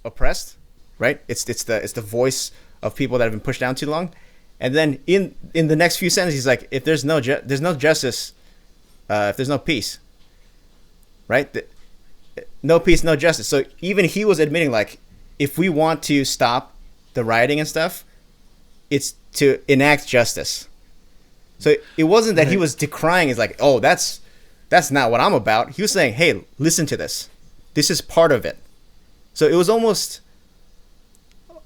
oppressed, right? It's the voice of people that have been pushed down too long. And then in the next few sentences, he's like, if there's no justice, if there's no peace, right? No peace, no justice. So even he was admitting, like, if we want to stop the rioting and stuff, it's to enact justice. So it wasn't that he was decrying. It's like, oh, that's not what I'm about. He was saying, hey, listen to this. This is part of it. So it was almost,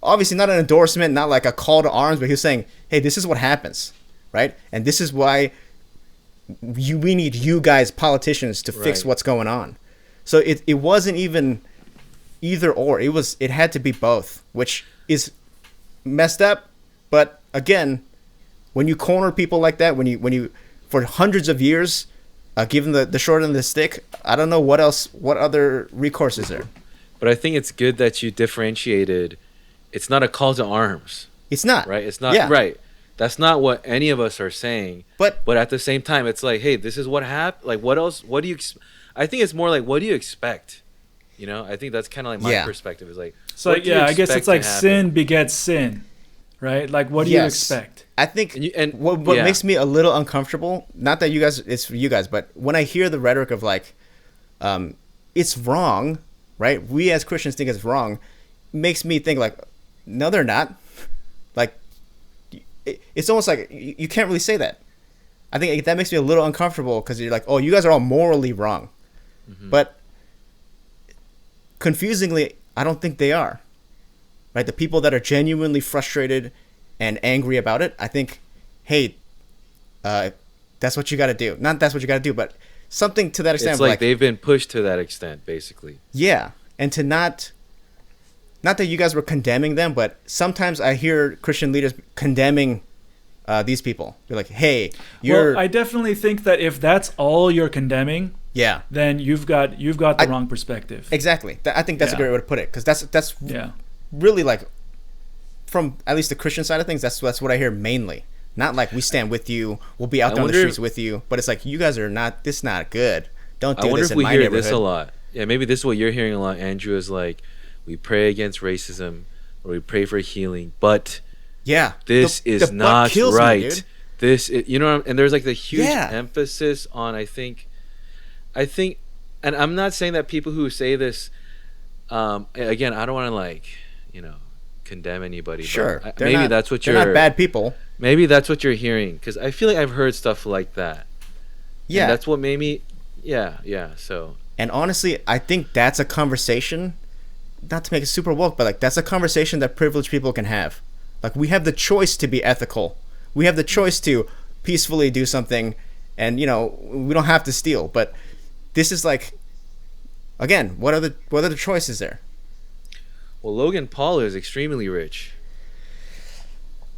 obviously not an endorsement, not like a call to arms, but he was saying, hey, this is what happens, right? And this is why we need you guys, politicians, to fix what's going on. So it wasn't even either or. It had to be both, which is messed up. But again, when you corner people like that, when you for hundreds of years, given the short end of the stick, I don't know what other recourse is there. But I think it's good that you differentiated. It's not a call to arms. It's not. Right? It's not. Yeah. Right. That's not what any of us are saying. But at the same time, it's like, hey, this is what happened. Like, what else? What do you? I think it's more like, what do you expect? I think that's kind of like my perspective. Is like, so yeah, I guess it's like sin begets sin, right? Like, what do you expect? I think what makes me a little uncomfortable, not that you guys, it's for you guys, but when I hear the rhetoric of like, it's wrong, right? We as Christians think it's wrong, makes me think like, no, they're not. Like, it's almost like you can't really say that. I think that makes me a little uncomfortable because you're like, oh, you guys are all morally wrong. Mm-hmm. But confusingly, I don't think they are. Right? The people that are genuinely frustrated and angry about it, I think, hey, that's what you got to do. Not that's what you got to do, but something to that extent. It's like they've been pushed to that extent, basically. Yeah. And to not that you guys were condemning them, but sometimes I hear Christian leaders condemning these people. You're like, hey, you're. Well, I definitely think that if that's all you're condemning, yeah. then you've got the wrong perspective. Exactly. I think that's a Yeah. great way to put it, because that's Yeah. really like, from at least the Christian side of things, that's what I hear mainly. Not like we stand with you, we'll be out there on the streets with you, but it's like, you guys are not. This is not good. Don't do I wonder this if in we my hear neighborhood. this a lot. Yeah, maybe this is what you're hearing a lot, Andrew, is like, we pray against racism or we pray for healing, but Yeah, this the is butt not kills me, right. dude. This is, and there's like the huge Yeah. emphasis on, I think, and I'm not saying that people who say this, again, I don't want to like, condemn anybody. Sure, but they're maybe not, that's what they're you're. not bad people. Maybe that's what you're hearing, because I feel like I've heard stuff like that. Yeah, And that's what made me. Yeah. So. and honestly, I think that's a conversation. Not to make it super woke, but like, that's a conversation that privileged people can have. Like, we have the choice to be ethical. We have the choice to peacefully do something, and we don't have to steal. But this is like, again, what other choices there? Well, Logan Paul is extremely rich.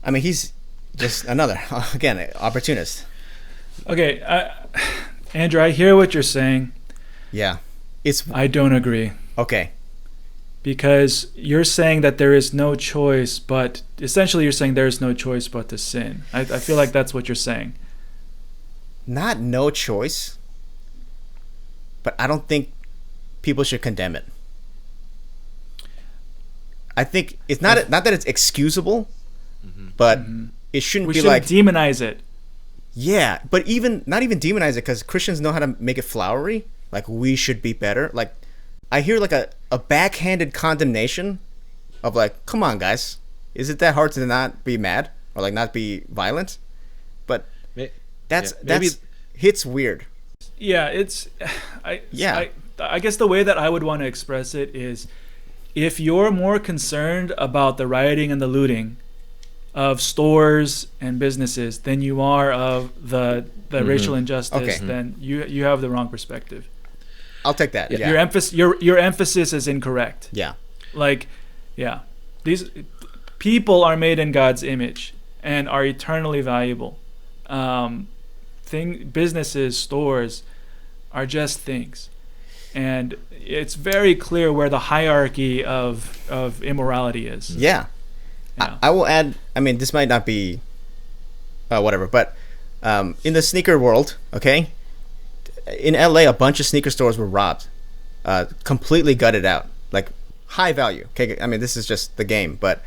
I mean, he's just another again opportunist. Okay, Andrew, I hear what you're saying. Yeah, I don't agree. Okay. Because you're saying that there is no choice, but essentially you're saying there is no choice but to sin. I feel like that's what you're saying. Not no choice, but I don't think people should condemn it. I think it's not that it's excusable, but it shouldn't We be shouldn't like demonize it. yeah, but not even demonize it, because Christians know how to make it flowery. Like, we should be better. Like, I hear like a backhanded condemnation of like, come on, guys, is it that hard to not be mad or like not be violent? But that's hits weird. Yeah, I guess the way that I would want to express it is, if you're more concerned about the rioting and the looting of stores and businesses than you are of the racial injustice, then you have the wrong perspective. I'll take that. Yeah. Your emphasis is incorrect. Yeah. Like, yeah, these people are made in God's image and are eternally valuable. Businesses, stores are just things, and it's very clear where the hierarchy of immorality is. Yeah. I will add. I mean, this might not be whatever, but in the sneaker world, okay, in LA, a bunch of sneaker stores were robbed, completely gutted out, like high value. Okay, I mean, this is just the game, but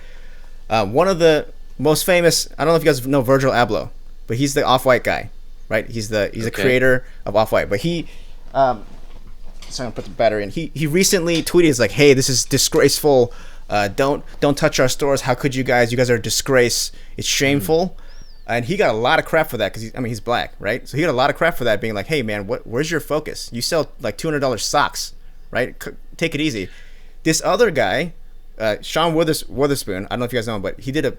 one of the most famous, I don't know if you guys know Virgil Abloh, but he's the Off-White guy, right? He's the creator of Off-White, but he so I'm gonna put the battery in. He recently tweeted, he's like, hey, this is disgraceful. Don't touch our stores. How could you guys? You guys are a disgrace. It's shameful. And he got a lot of crap for that, because he's black, right? So he got a lot of crap for that, being like, hey man, where's your focus? You sell like $200 socks, right? Take it easy. This other guy, Sean Witherspoon, I don't know if you guys know him, but he did a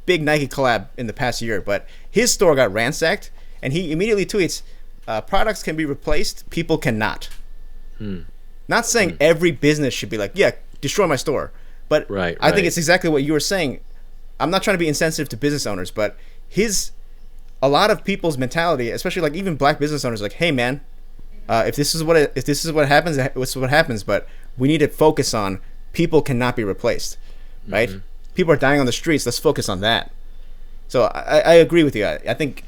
big Nike collab in the past year, but his store got ransacked, and he immediately tweets, products can be replaced, people cannot. Not saying every business should be like, yeah, destroy my store, but I think it's exactly what you were saying. I'm not trying to be insensitive to business owners, but a lot of people's mentality, especially like even black business owners, like, hey man, if this is what happens, it's what happens, but we need to focus on people cannot be replaced, right? People are dying on the streets. Let's focus on that. So I agree with you. I think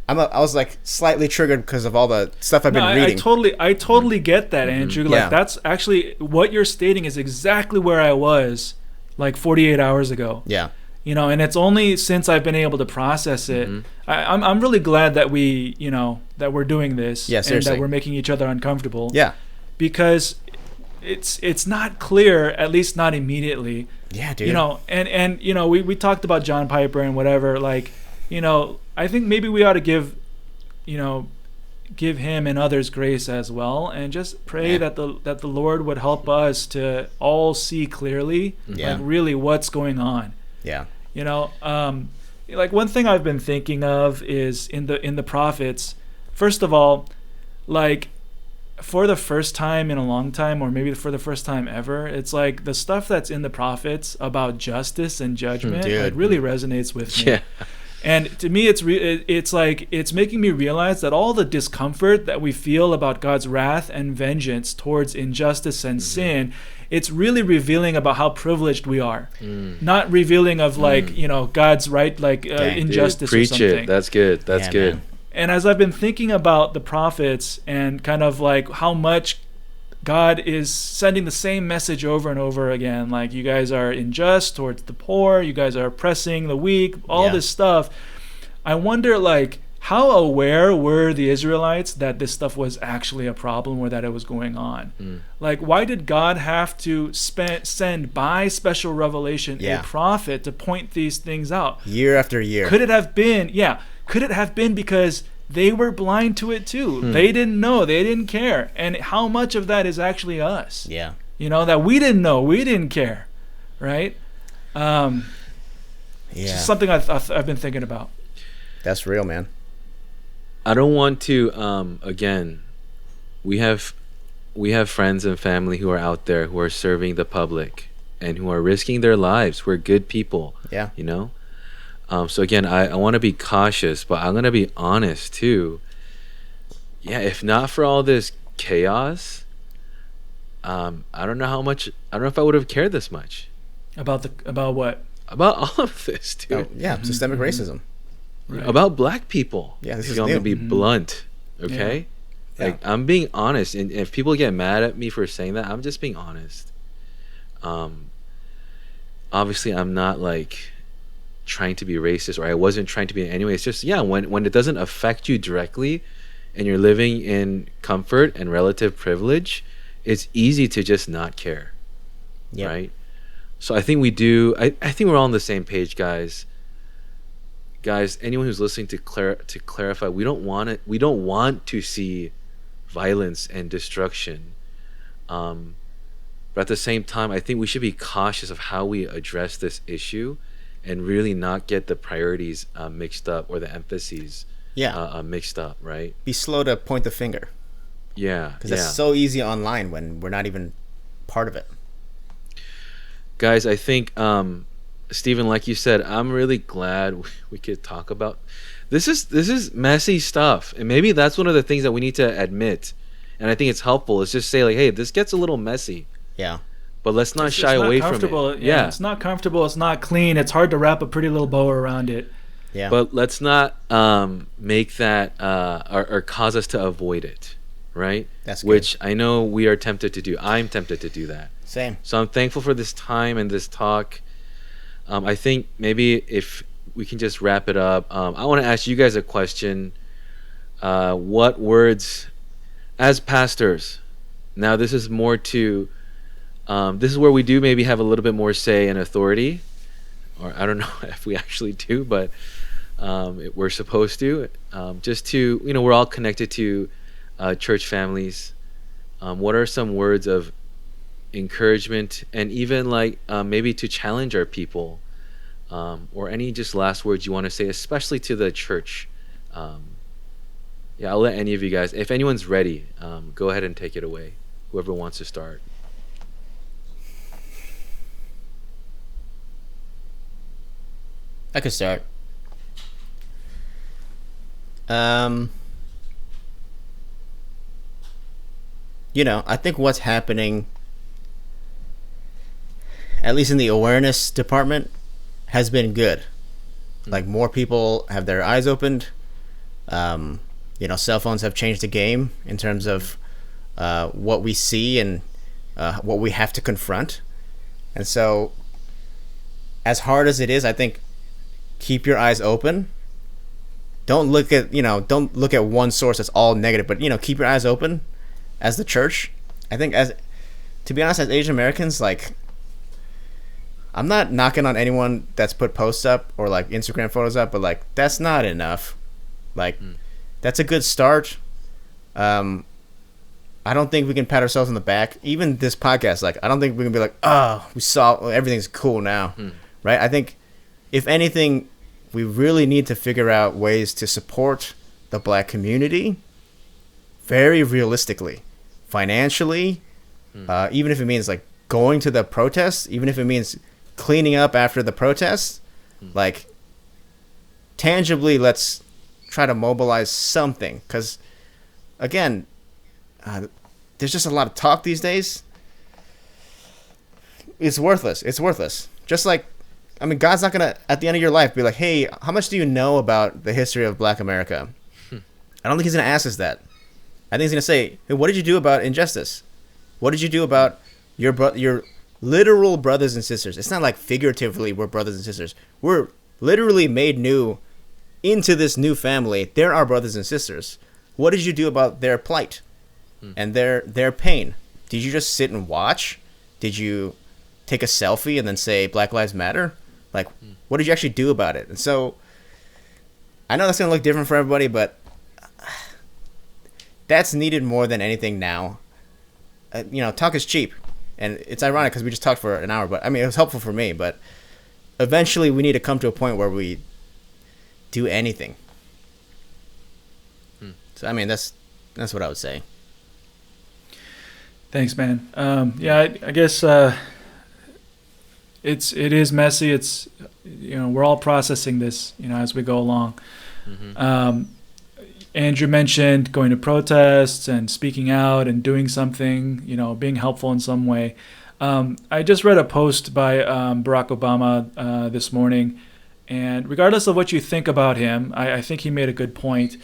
I was like slightly triggered because of all the stuff I've been reading. I totally get that, Andrew. Like, that's actually what you're stating is exactly where I was like 48 hours ago. Yeah. And it's only since I've been able to process it. I'm really glad that that we're doing this, and that we're making each other uncomfortable. Yeah. Because it's not clear, at least not immediately. Yeah, dude. And we talked about John Piper and whatever. Like, I think maybe we ought to give him and others grace as well, and just pray that the Lord would help us to all see clearly, like really what's going on. Yeah. Like one thing I've been thinking of is in the prophets. First of all, like for the first time in a long time, or maybe for the first time ever, it's like the stuff that's in the prophets about justice and judgment, it really resonates with me. And to me, it's like it's making me realize that all the discomfort that we feel about God's wrath and vengeance towards injustice and sin, it's really revealing about how privileged we are. Not revealing of like God's right, like injustice Dude, or something. preach it. That's good. That's Yeah, good. man. And as I've been thinking about the prophets and kind of like how much God is sending the same message over and over again, like you guys are unjust towards the poor, you guys are oppressing the weak, all this stuff. I wonder like how aware were the Israelites that this stuff was actually a problem or that it was going on? Like why did God have to send by special revelation a prophet to point these things out? Year after year. Could it have been, could it have been because they were blind to it too? They didn't know, they didn't care. And how much of that is actually us? Yeah. That we didn't know, we didn't care, right? It's just something I've been thinking about. That's real, man. I don't want to again, we have friends and family who are out there who are serving the public and who are risking their lives, who are good people. Yeah. So again, I want to be cautious, but I'm going to be honest too. Yeah, if not for all this chaos, I don't know if I would have cared this much. About what? About all of this, dude. Systemic racism. Right. About black people. Yeah, this if is you want me to new. be blunt, okay? Yeah. Like I'm being honest, and if people get mad at me for saying that, I'm just being honest. Obviously, I'm not like trying to be racist, or I wasn't trying to be in any way. It's just when it doesn't affect you directly and you're living in comfort and relative privilege, it's easy to just not care. Right? So I think we do. I think we're all on the same page, guys. Anyone who's listening, to clarify, we don't want to see violence and destruction, but at the same time I think we should be cautious of how we address this issue and really not get the priorities mixed up, or the emphases mixed up, right? Be slow to point the finger. Because that's so easy online when we're not even part of it. Guys, I think Stephen, like you said, I'm really glad we could talk about this. Is messy stuff, and maybe that's one of the things that we need to admit. And I think it's helpful is just say like, hey, this gets a little messy. Yeah. But let's not shy away from it. Yeah, it's not comfortable. It's not clean. It's hard to wrap a pretty little bow around it. Yeah. But let's not make that or cause us to avoid it, right? That's good. Which I know we are tempted to do. I'm tempted to do that. Same. So I'm thankful for this time and this talk. I think maybe if we can just wrap it up. I want to ask you guys a question. What words, as pastors, now this is more to, this is where we do maybe have a little bit more say and authority, or I don't know if we actually do, but we're supposed to. Just to, we're all connected to church families. What are some words of encouragement, and even like maybe to challenge our people, or any just last words you want to say, especially to the church? I'll let any of you guys, if anyone's ready, go ahead and take it away, whoever wants to start. I could start. I think what's happening, at least in the awareness department, has been good. Like, more people have their eyes opened. Cell phones have changed the game in terms of what we see and what we have to confront. And so, as hard as it is, I think keep your eyes open. Don't look at one source that's all negative, but keep your eyes open as the church. I think, to be honest, as Asian Americans, like, I'm not knocking on anyone that's put posts up or like Instagram photos up, but like, that's not enough. Like, that's a good start. I don't think we can pat ourselves on the back. Even this podcast, like, I don't think we can be like, oh, we saw, everything's cool now, right? I think, if anything, we really need to figure out ways to support the Black community very realistically, financially, even if it means like going to the protests, even if it means cleaning up after the protests, like, tangibly, let's try to mobilize something. Because, again, there's just a lot of talk these days. It's worthless. It's worthless. Just like, I mean, God's not going to, at the end of your life, be like, hey, how much do you know about the history of Black America? I don't think he's going to ask us that. I think he's going to say, hey, what did you do about injustice? What did you do about your literal brothers and sisters? It's not like figuratively we're brothers and sisters. We're literally made new into this new family. They're our brothers and sisters. What did you do about their plight and their pain? Did you just sit and watch? Did you take a selfie and then say Black Lives Matter? Like, what did you actually do about it? And so, I know that's going to look different for everybody, but that's needed more than anything now. Talk is cheap. And it's ironic because we just talked for an hour, but I mean, it was helpful for me. But eventually, we need to come to a point where we do anything. So, I mean, that's what I would say. Thanks, man. I guess it is messy. It's we're all processing this as we go along. Andrew mentioned going to protests and speaking out and doing something, being helpful in some way. I just read a post by Barack Obama this morning, and regardless of what you think about him, I think he made a good point,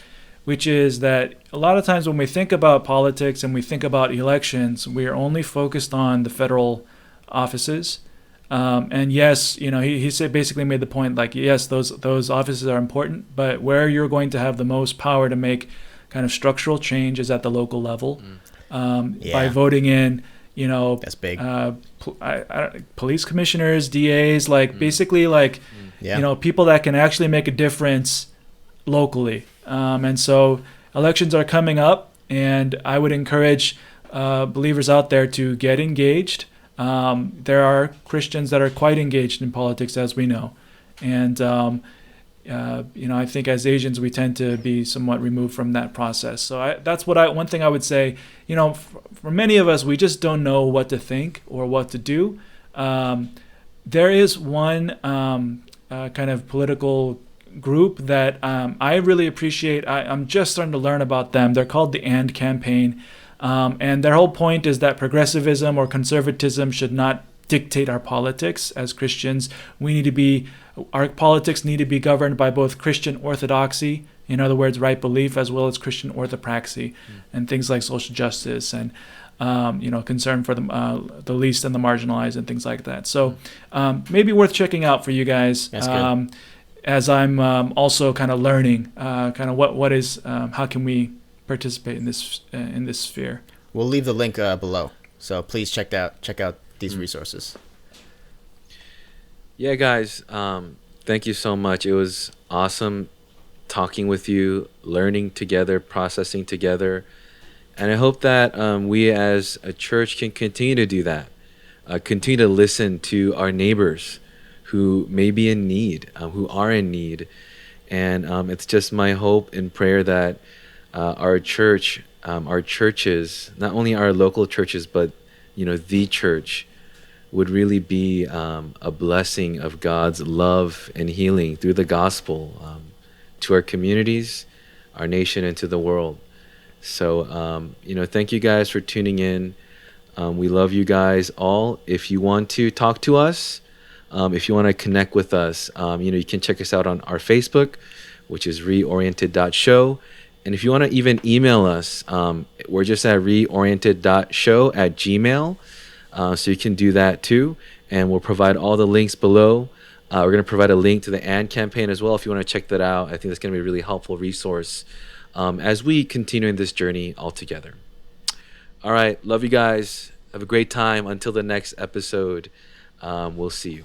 which is that a lot of times when we think about politics and we think about elections, we are only focused on the federal offices. And yes, he said basically made the point like, yes, those offices are important, but where you're going to have the most power to make kind of structural change is at the local level, by voting in, that's big. Police commissioners, DAs, basically people that can actually make a difference locally. And so elections are coming up, and I would encourage believers out there to get engaged. There are Christians that are quite engaged in politics, as we know. And, I think as Asians, we tend to be somewhat removed from that process. So that's one thing I would say, for many of us, we just don't know what to think or what to do. There is one kind of political group that I really appreciate. I'm just starting to learn about them. They're called the AND campaign. And their whole point is that progressivism or conservatism should not dictate our politics as Christians. Our politics need to be governed by both Christian orthodoxy, in other words, right belief, as well as Christian orthopraxy, and things like social justice and concern for the least and the marginalized and things like that. So maybe worth checking out for you guys. That's good. As I'm also kind of learning kind of what is how can we participate in this sphere. We'll leave the link below, so please check out these resources. Yeah, guys, thank you so much. It was awesome talking with you, learning together, processing together, and I hope that we as a church can continue to do that, continue to listen to our neighbors who may be in need, who are in need, and it's just my hope and prayer that our church, our churches, not only our local churches, but the church, would really be a blessing of God's love and healing through the gospel to our communities, our nation, and to the world. So, thank you guys for tuning in. We love you guys all. If you want to talk to us, if you want to connect with us, you can check us out on our Facebook, which is reoriented.show. And if you want to even email us, we're just at reoriented.show@gmail.com. So you can do that too. And we'll provide all the links below. We're going to provide a link to the AND campaign as well if you want to check that out. I think that's going to be a really helpful resource as we continue in this journey all together. All right. Love you guys. Have a great time. Until the next episode, we'll see you.